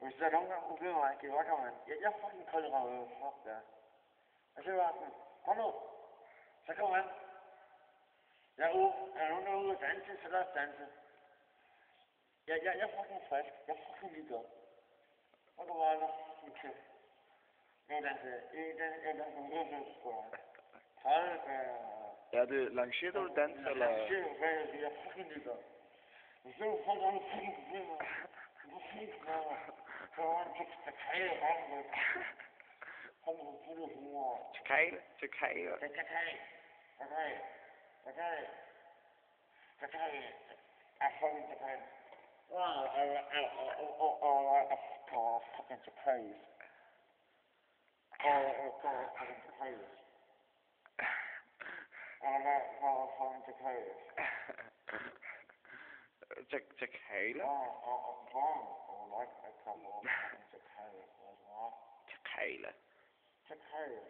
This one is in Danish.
Hvis der er nogen, der kunne blive mig, det var man. Jeg fucking koldt røv, fuck der. Og så var sådan, kom nu. Så kom han. Jeg er ude, er nogen der er ude at danse, så lad os danse. Jeg er fucking frisk, jeg er fucking ligeglad. Og du var der fucking kæft. Jeg danser, Er det Lanchetto dans, eller? Jeg er fucking ligeglad. Hvis du får nogle fucking problemer, du er fint med mig. Så var det til kage, kom nu, få det humor. Til kage. Til kage. Jeg er fucking til kage. Fucking til kage. Fucking til kage. Fucking til kage. Tequila? Tequila. Tequila.